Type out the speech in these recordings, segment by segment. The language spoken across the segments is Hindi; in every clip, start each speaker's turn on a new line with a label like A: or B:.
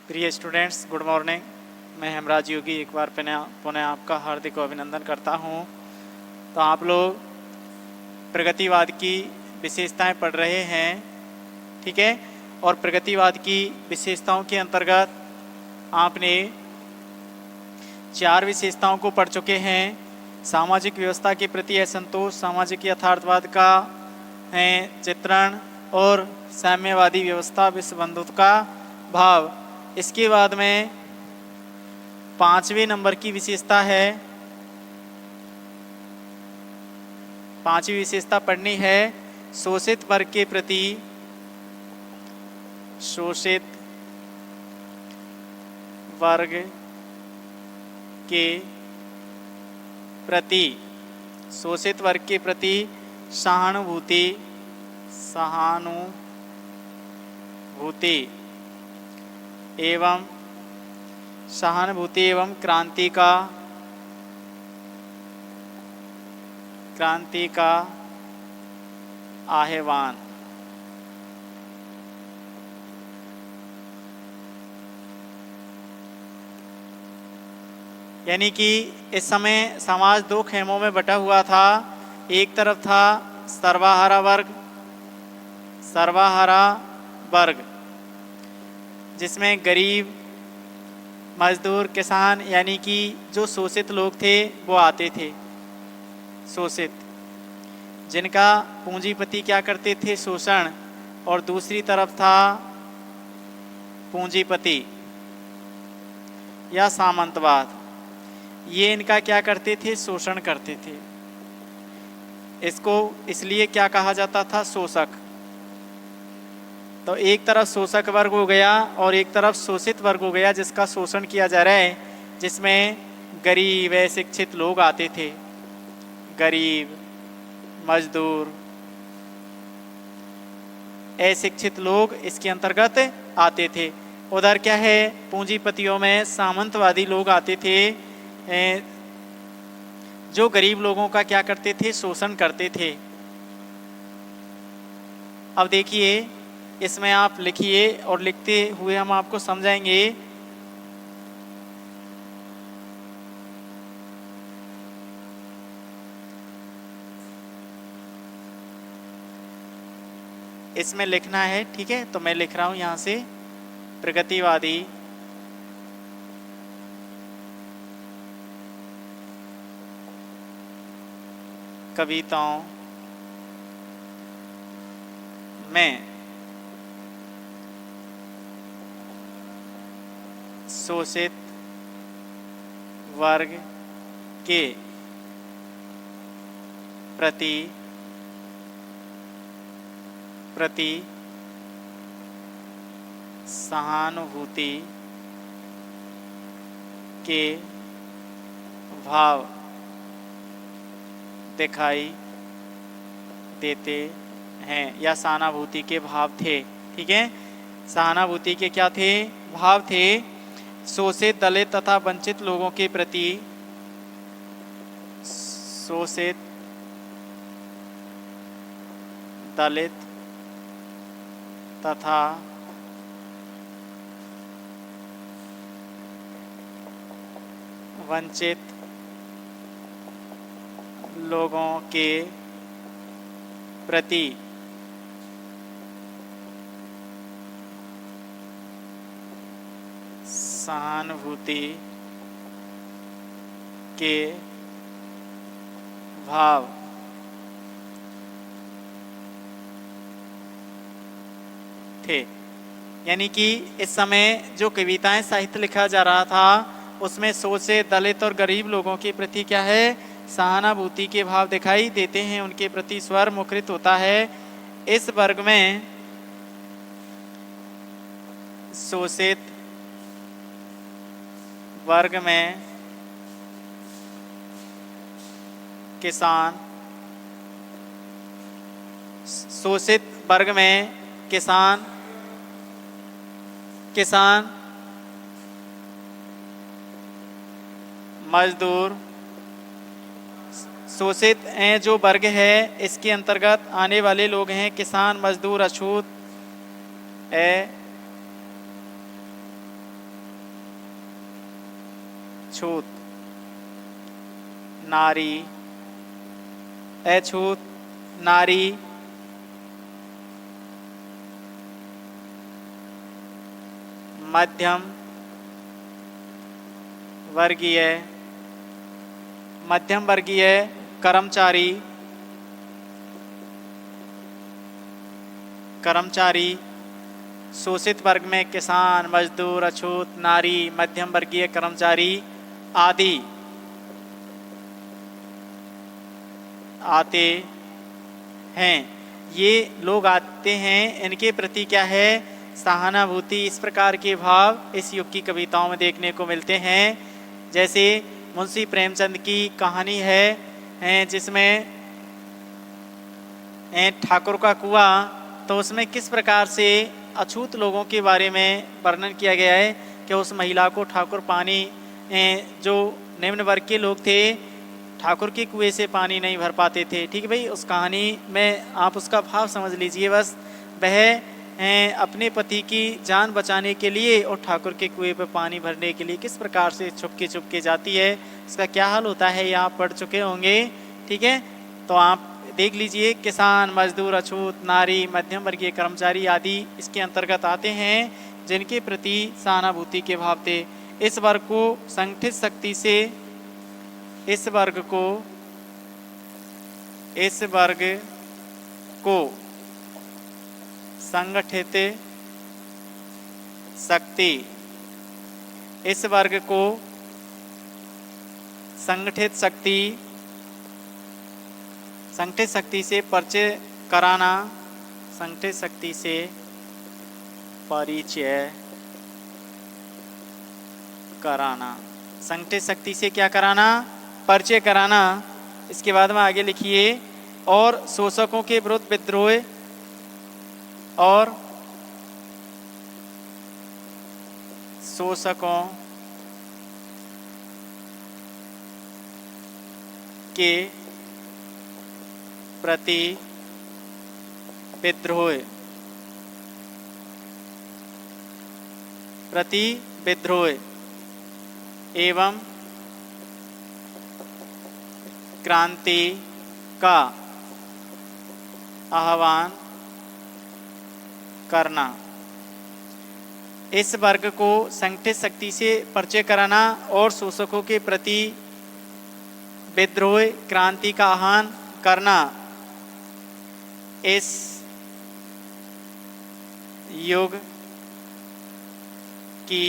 A: प्रिय स्टूडेंट्स, गुड मॉर्निंग। मैं हेमराज योगी एक बार पुनः आपका हार्दिक अभिनंदन करता हूं। तो आप लोग प्रगतिवाद की विशेषताएं पढ़ रहे हैं, ठीक है। और प्रगतिवाद की विशेषताओं के अंतर्गत आपने 4 विशेषताओं को पढ़ चुके हैं। सामाजिक व्यवस्था के प्रति असंतोष, सामाजिक यथार्थवाद का चित्रण और साम्यवादी व्यवस्था विश्व बंधुत्व का भाव। इसके बाद में 5वें नंबर की विशेषता है, 5वीं विशेषता पढ़नी है शोषित वर्ग के प्रति, शोषित वर्ग के प्रति, शोषित वर्ग के प्रति सहानुभूति एवं क्रांति का आह्वान। यानी कि इस समय समाज 2 खेमों में बटा हुआ था। एक तरफ था सर्वहारा वर्ग जिसमें गरीब, मजदूर, किसान यानी कि जो शोषित लोग थे वो आते थे। शोषित जिनका पूंजीपति क्या करते थे, शोषण। और दूसरी तरफ था पूंजीपति या सामंतवाद, ये इनका क्या करते थे, शोषण करते थे। इसको इसलिए क्या कहा जाता था, शोषक। तो एक तरफ शोषक वर्ग हो गया और एक तरफ शोषित वर्ग हो गया जिसका शोषण किया जा रहा है, जिसमें गरीब अशिक्षित लोग आते थे। गरीब, मजदूर, अशिक्षित लोग इसके अंतर्गत आते थे। उधर क्या है, पूंजीपतियों में सामंतवादी लोग आते थे जो गरीब लोगों का क्या करते थे, शोषण करते थे। अब देखिए, इसमें आप लिखिए और लिखते हुए हम आपको समझाएंगे। इसमें लिखना है, ठीक है। तो मैं लिख रहा हूं यहां से, प्रगतिवादी कविताओं में शोषित वर्ग के प्रति सहानुभूति के भाव दिखाई देते हैं, या सहानुभूति के भाव थे, ठीक है। सहानुभूति के क्या थे, भाव थे। शोषित, दलित तथा वंचित लोगों के प्रति, शोषित, दलित तथा वंचित लोगों के प्रति सहानुभूति के भाव थे। यानी कि इस समय जो कविताएं, साहित्य लिखा जा रहा था उसमें शोषित, दलित और गरीब लोगों के प्रति क्या है, सहानुभूति के भाव दिखाई देते हैं, उनके प्रति स्वर मुखरित होता है। इस वर्ग में शोषित वर्ग में किसान, शोषित वर्ग में किसान, मजदूर, शोषित जो वर्ग है इसके अंतर्गत आने वाले लोग हैं किसान, मजदूर, अछूत, छूत नारी, अछूत नारी, मध्यम वर्गीय, मध्यम वर्गीय कर्मचारी, कर्मचारी, शोषित वर्ग में किसान, मजदूर, अछूत नारी, मध्यम वर्गीय कर्मचारी आदि आते हैं। ये लोग आते हैं, इनके प्रति क्या है, सहानुभूति, इस प्रकार के भाव इस युग की कविताओं में देखने को मिलते हैं। जैसे मुंशी प्रेमचंद की कहानी है जिसमें ठाकुर का कुआं, तो उसमें किस प्रकार से अछूत लोगों के बारे में वर्णन किया गया है कि उस महिला को ठाकुर पानी, जो निम्न वर्ग के लोग थे, ठाकुर के कुएं से पानी नहीं भर पाते थे। ठीक है भाई, उस कहानी में आप उसका भाव समझ लीजिए। बस वह अपने पति की जान बचाने के लिए और ठाकुर के कुएं पर पानी भरने के लिए किस प्रकार से छुपके जाती है, इसका क्या हाल होता है ये आप पढ़ चुके होंगे। ठीक है, तो आप देख लीजिए, किसान, मजदूर, अछूत नारी, मध्यम वर्गीय कर्मचारी आदि इसके अंतर्गत आते हैं, जिनके प्रति सहानुभूति के भाव थे। इस वर्ग को संगठित शक्ति से, इस वर्ग को संगठित शक्ति, इस वर्ग को संगठित शक्ति से परिचय कराना, संगठित शक्ति से परिचय कराना, संगठित शक्ति से क्या कराना, परिचय कराना। इसके बाद में आगे लिखिए, और शोषकों के विरुद्ध विद्रोह, और शोषकों के प्रति विद्रोह, एवं क्रांति का आह्वान करना। इस वर्ग को संगठित शक्ति से परिचय कराना और शोषकों के प्रति विद्रोह, क्रांति का आह्वान करना, इस युग की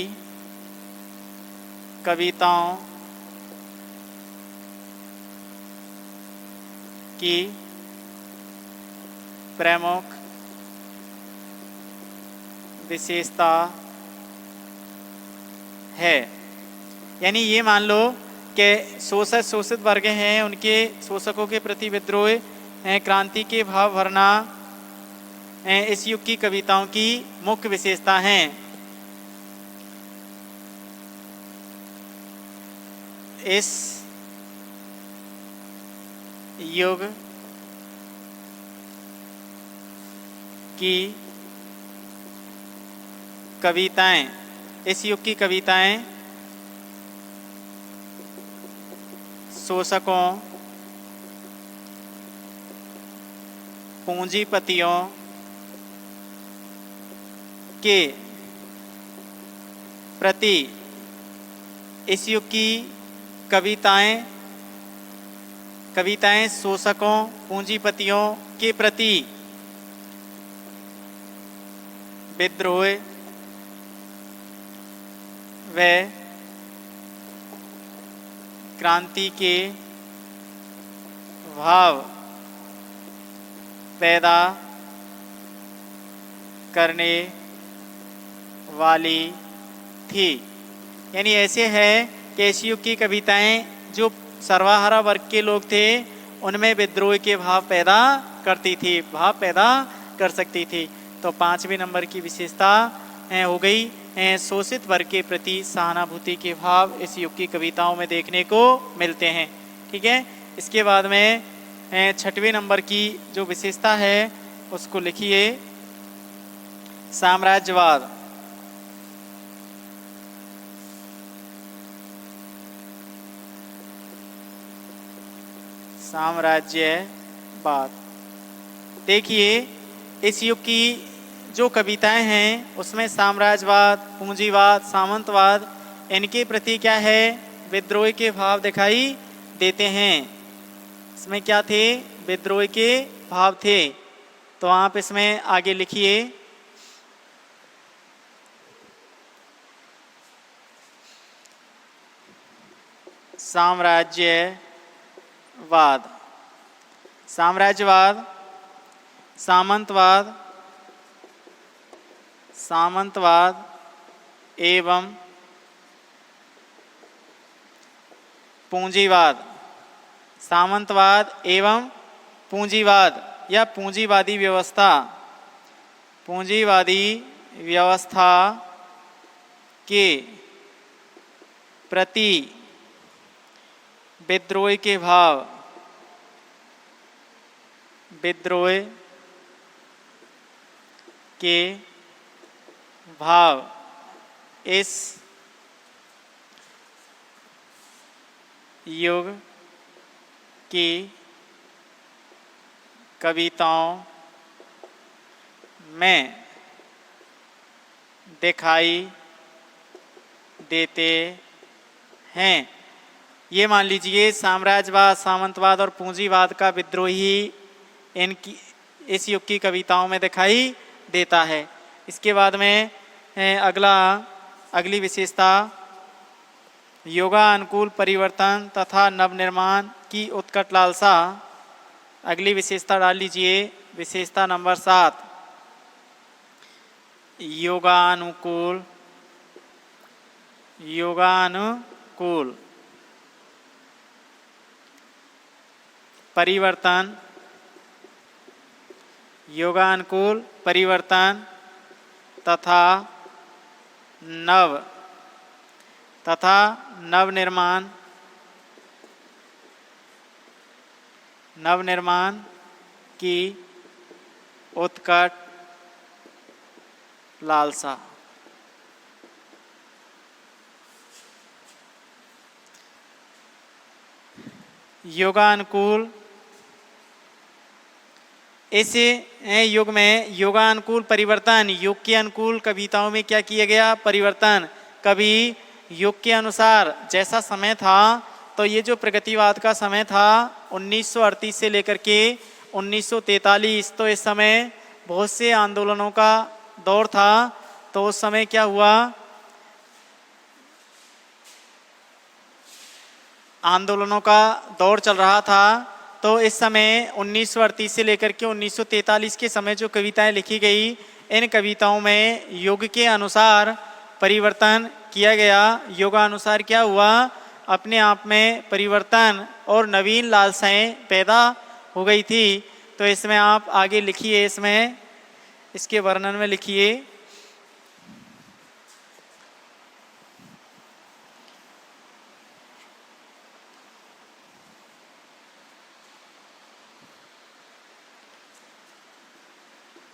A: कविताओं की प्रमुख विशेषता है। यानी ये मान लो कि शोषित वर्ग हैं, उनके शोषकों के प्रति विद्रोह, क्रांति के भाव भरना इस युग की कविताओं की मुख्य विशेषता हैं। इस युग की कविताएं, इस युग की कविताएं शोषकों, पूंजीपतियों के प्रति, इस युग की कविताएं शोषकों, पूंजीपतियों के प्रति विद्रोह व क्रांति के भाव पैदा करने वाली थी। यानी ऐसे है कि इस युग की कविताएं जो सर्वहारा वर्ग के लोग थे उनमें विद्रोह के भाव पैदा करती थी, भाव पैदा कर सकती थी। तो 5वें नंबर की विशेषता हो गई शोषित वर्ग के प्रति सहानुभूति के भाव इस युग की कविताओं में देखने को मिलते हैं। ठीक है, इसके बाद में 6वें नंबर की जो विशेषता है उसको लिखिए, साम्राज्यवाद। साम्राज्यवाद। देखिए इस युग की जो कविताएं हैं उसमें साम्राज्यवाद, पूंजीवाद, सामंतवाद, इनके प्रति क्या है, विद्रोह के भाव दिखाई देते हैं। इसमें क्या थे, विद्रोह के भाव थे। तो आप इसमें आगे लिखिए, साम्राज्यवाद, साम्राज्यवाद, सामंतवाद, सामंतवाद एवं पूंजीवाद, सामंतवाद एवं पूंजीवाद या पूंजीवादी व्यवस्था, पूंजीवादी व्यवस्था के प्रति विद्रोह के भाव, विद्रोह के भाव इस युग की कविताओं में दिखाई देते हैं। ये मान लीजिए साम्राज्यवाद, सामंतवाद और पूंजीवाद का विद्रोही इनकी इस युग की कविताओं में दिखाई देता है। इसके बाद में अगली विशेषता योगानुकूल परिवर्तन तथा नवनिर्माण की उत्कट लालसा। अगली विशेषता डाल लीजिए, विशेषता नंबर 7, योगानुकूल, योगानुकूल परिवर्तन, योगानुकूल परिवर्तन तथा नवनिर्माण, नवनिर्माण की उत्कट लालसा। योगानुकूल, इस युग में योगानुकूल परिवर्तन, युग के अनुकूल कविताओं में क्या किया गया, परिवर्तन। कभी युग के अनुसार, जैसा समय था, तो ये जो प्रगतिवाद का समय था 1938 से लेकर के 1943, तो इस समय बहुत से आंदोलनों का दौर था। तो उस समय क्या हुआ, आंदोलनों का दौर चल रहा था। तो इस समय 1938 से लेकर के 1943 के समय जो कविताएं लिखी गई, इन कविताओं में युग के अनुसार परिवर्तन किया गया। योगानुसार क्या हुआ, अपने आप में परिवर्तन और नवीन लालसाएं पैदा हो गई थी। तो इसमें आप आगे लिखिए, इसमें इसके वर्णन में लिखिए,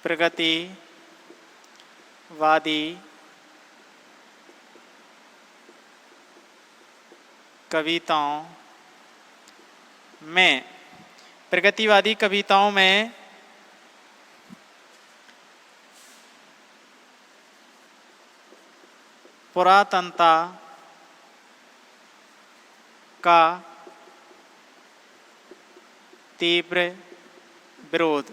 A: प्रगतिवादी कविताओं में, प्रगतिवादी कविताओं में पुरातनता का तीव्र विरोध,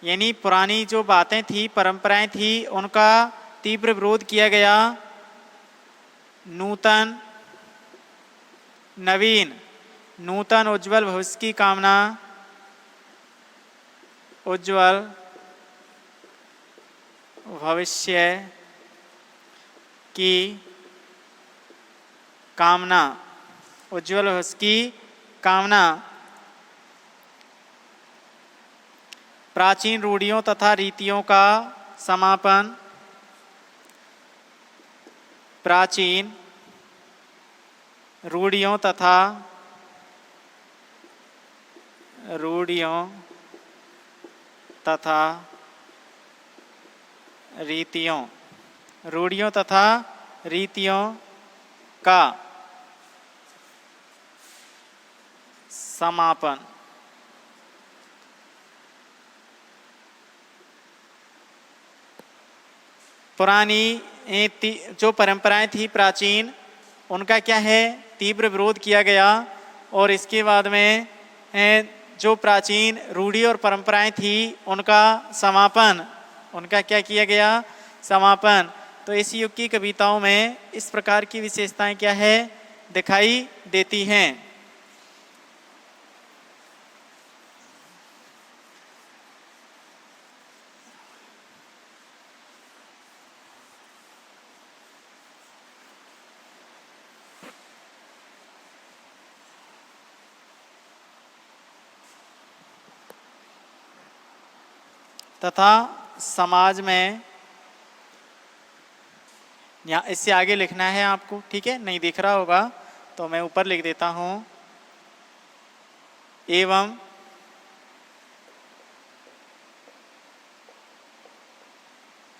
A: यानी पुरानी जो बातें थी, परंपराएं थी, उनका तीव्र विरोध किया गया। नूतन उज्जवल भविष्य की कामना, उज्जवल भविष्य की कामना, उज्जवल भविष्य की कामना, प्राचीन रूढ़ियों तथा रीतियों का समापन, प्राचीन रूढ़ियों तथा रीतियों का समापन। पुरानी जो परंपराएं थी प्राचीन, उनका क्या है, तीव्र विरोध किया गया। और इसके बाद में जो प्राचीन रूढ़ी और परंपराएं थी उनका समापन, उनका क्या किया गया, समापन। तो इस युग की कविताओं में इस प्रकार की विशेषताएं क्या है, दिखाई देती हैं। तथा समाज में, यहाँ इससे आगे लिखना है आपको, ठीक है, नहीं दिख रहा होगा तो मैं ऊपर लिख देता हूं। एवं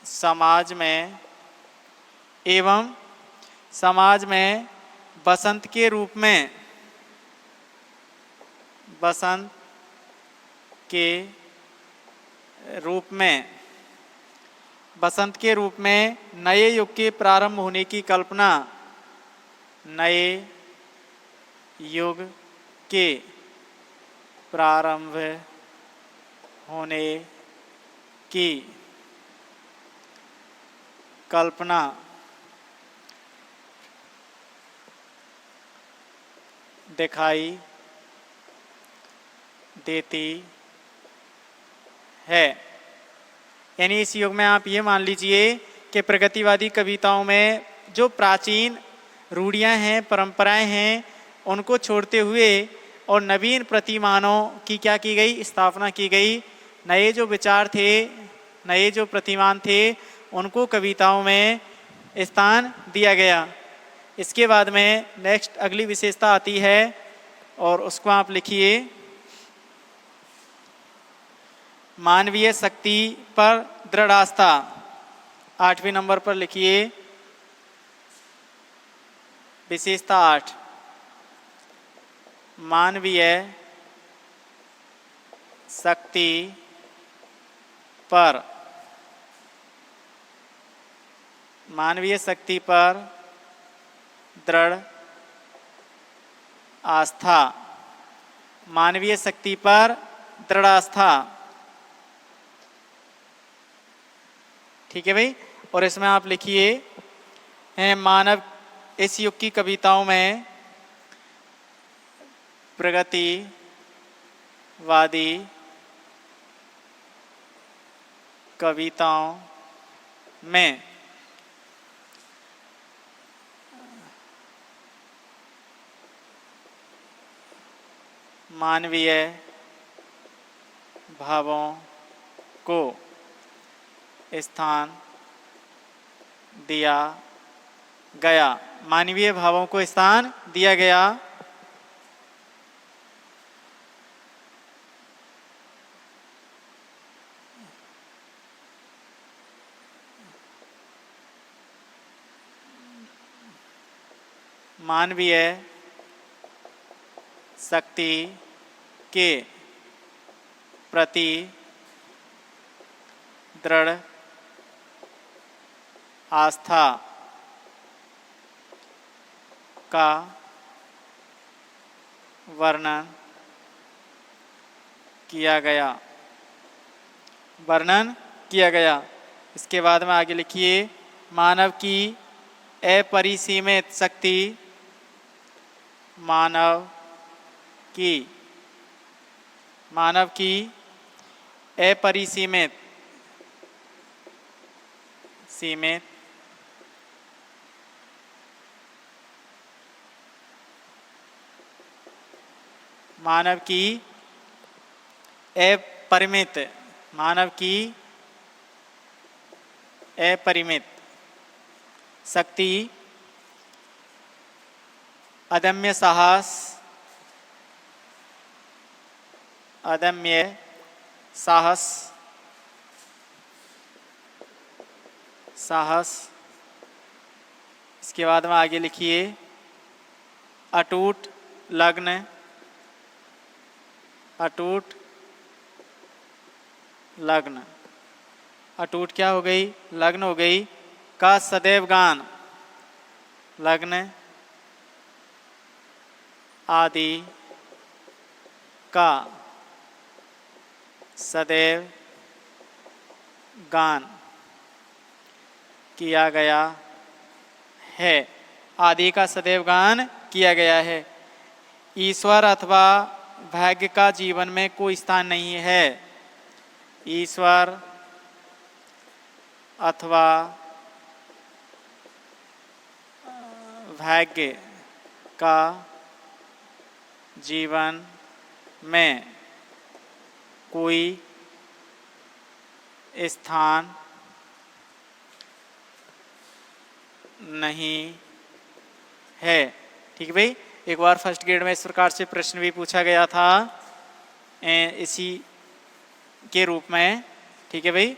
A: समाज में, एवं समाज में बसंत के रूप में, बसंत के रूप में, बसंत के रूप में नए युग के प्रारंभ होने की कल्पना, नए युग के प्रारंभ होने की कल्पना दिखाई देती है। यानी इस युग में आप ये मान लीजिए कि प्रगतिवादी कविताओं में जो प्राचीन रूढ़ियां हैं, परंपराएं हैं, उनको छोड़ते हुए और नवीन प्रतिमानों की क्या की गई, स्थापना की गई। नए जो विचार थे, नए जो प्रतिमान थे, उनको कविताओं में स्थान दिया गया। इसके बाद में नेक्स्ट अगली विशेषता आती है और उसको आप लिखिए, मानवीय शक्ति पर दृढ़ आस्था। 8वें नंबर पर लिखिए, विशेषता 8, मानवीय शक्ति पर, मानवीय शक्ति पर दृढ़ आस्था, मानवीय शक्ति पर दृढ़ आस्था। ठीक है भाई। और इसमें आप लिखिए, मानव, इस युग की कविताओं में प्रगतिवादी कविताओं में मानवीय भावों को स्थान दिया गया, मानवीय भावों को स्थान दिया गया। मानवीय शक्ति के प्रति दृढ़ आस्था का वर्णन किया गया, वर्णन किया गया। इसके बाद में आगे लिखिए, मानव की अपरिसीमित शक्ति, मानव की अपरिसीमित सीमित मानव की अपरिमित, मानव की अपरिमित शक्ति, अदम्य साहस, अदम्य साहस, साहस। इसके बाद में आगे लिखिए, अटूट लगन, अटूट लग्न, अटूट क्या हो गई? लग्न हो गई। का सदैव गान, लग्न आदि का सदैव गान किया गया है। आदि का सदैव गान किया गया है। ईश्वर अथवा भाग्य का जीवन में कोई स्थान नहीं है। ईश्वर अथवा भाग्य का जीवन में कोई स्थान नहीं है। ठीक है भाई, एक बार फर्स्ट ग्रेड में इस प्रकार से प्रश्न भी पूछा गया था इसी के रूप में। ठीक है भाई,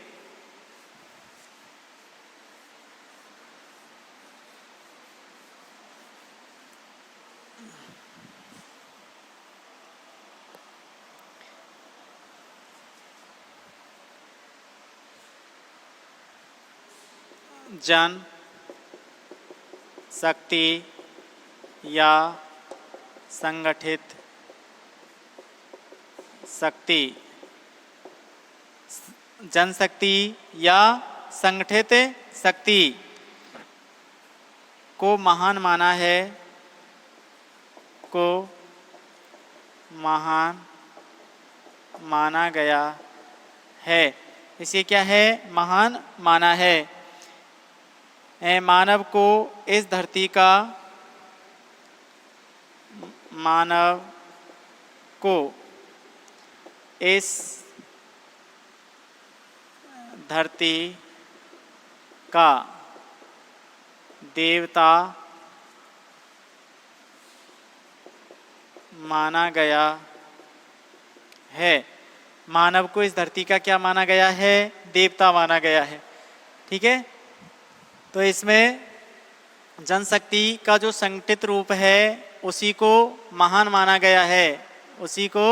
A: जन शक्ति या संगठित शक्ति, जनशक्ति या संगठित शक्ति को महान माना है, को महान माना गया है। इसे क्या है? महान माना है। मानव को इस धरती का, मानव को इस धरती का देवता माना गया है। मानव को इस धरती का क्या माना गया है? देवता माना गया है। ठीक है, तो इसमें जनशक्ति का जो संगठित रूप है उसी को महान माना गया है, उसी को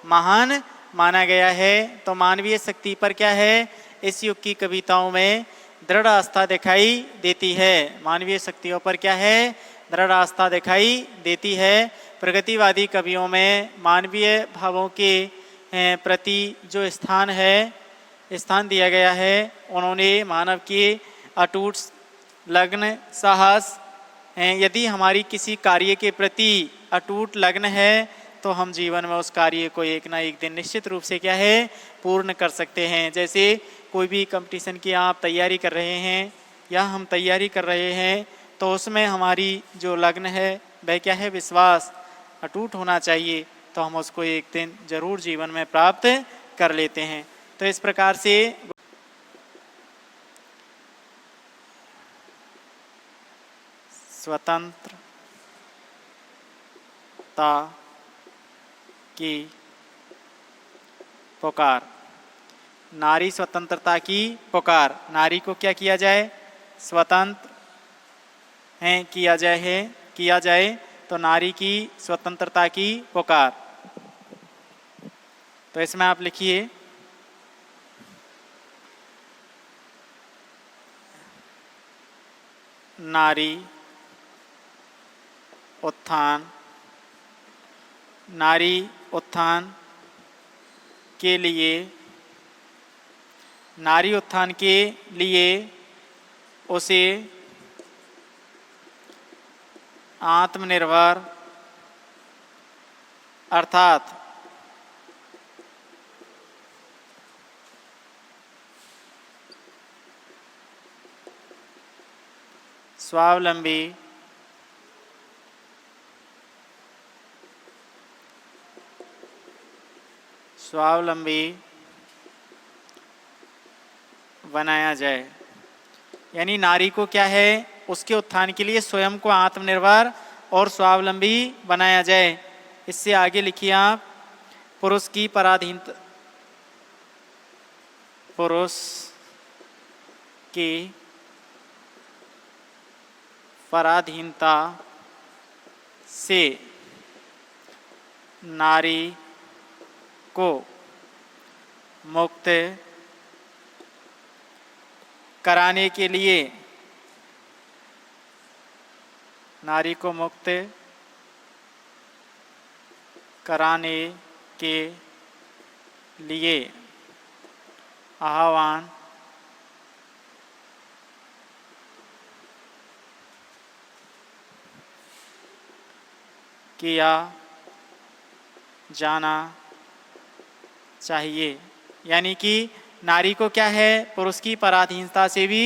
A: महान माना गया है। तो मानवीय शक्ति पर क्या है? इस युग की कविताओं में दृढ़ आस्था दिखाई देती है। मानवीय शक्तियों पर क्या है? दृढ़ आस्था दिखाई देती है। प्रगतिवादी कवियों में मानवीय भावों के प्रति जो स्थान दिया गया है, उन्होंने मानव के अटूट लग्न, साहस, यदि हमारी किसी कार्य के प्रति अटूट लग्न है तो हम जीवन में उस कार्य को एक ना एक दिन निश्चित रूप से क्या है? पूर्ण कर सकते हैं। जैसे कोई भी कंपटीशन की आप तैयारी कर रहे हैं या हम तैयारी कर रहे हैं, तो उसमें हमारी जो लग्न है वह क्या है? विश्वास अटूट होना चाहिए, तो हम उसको एक दिन जरूर जीवन में प्राप्त कर लेते हैं। तो इस प्रकार से स्वतंत्रता की पुकार, नारी स्वतंत्रता की पुकार। नारी को क्या किया जाए? स्वतंत्र किया जाए। तो नारी की स्वतंत्रता की पुकार। तो इसमें आप लिखिए नारी उत्थान। नारी उत्थान के लिए, नारी उत्थान के लिए उसे आत्मनिर्भर अर्थात स्वावलंबी बनाया जाए। यानी नारी को क्या है? उसके उत्थान के लिए स्वयं को आत्मनिर्भर और स्वावलंबी बनाया जाए। इससे आगे लिखिए आप, पुरुष की पराधीनता, पुरुष की पराधीनता से नारी को मुक्त कराने के लिए, नारी को मुक्त कराने के लिए आह्वान किया जाना चाहिए। यानी कि नारी को क्या है, पुरुष की पराधीनता से भी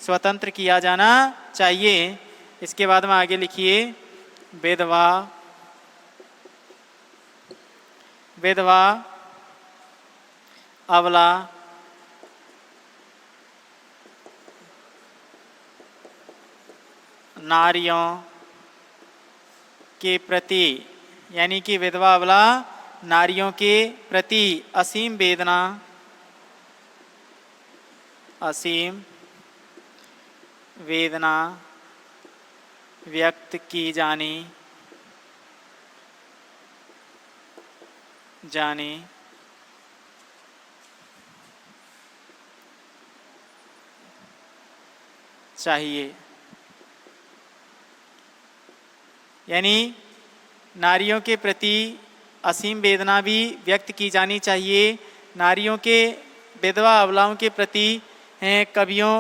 A: स्वतंत्र किया जाना चाहिए। इसके बाद में आगे लिखिए, विधवा विधवा अबला नारियों के प्रति, यानी कि विधवा अबला नारियों के प्रति असीम वेदना व्यक्त की जानी चाहिए। यानी नारियों के प्रति असीम वेदना भी व्यक्त की जानी चाहिए। नारियों के, विधवा अबलाओं के प्रति कवियों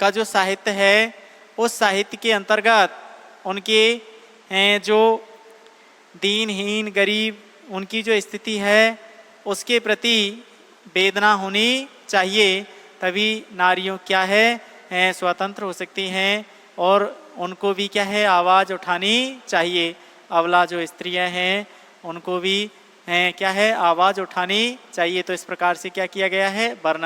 A: का जो साहित्य है, उस साहित्य के अंतर्गत उनके जो दीनहीन गरीब उनकी जो स्थिति है उसके प्रति वेदना होनी चाहिए। तभी नारियों क्या है, स्वतंत्र हो सकती हैं और उनको भी क्या है, आवाज़ उठानी चाहिए। अबला जो स्त्रियां हैं उनको भी क्या है, आवाज़ उठानी चाहिए। तो इस प्रकार से क्या किया गया है, वर्णन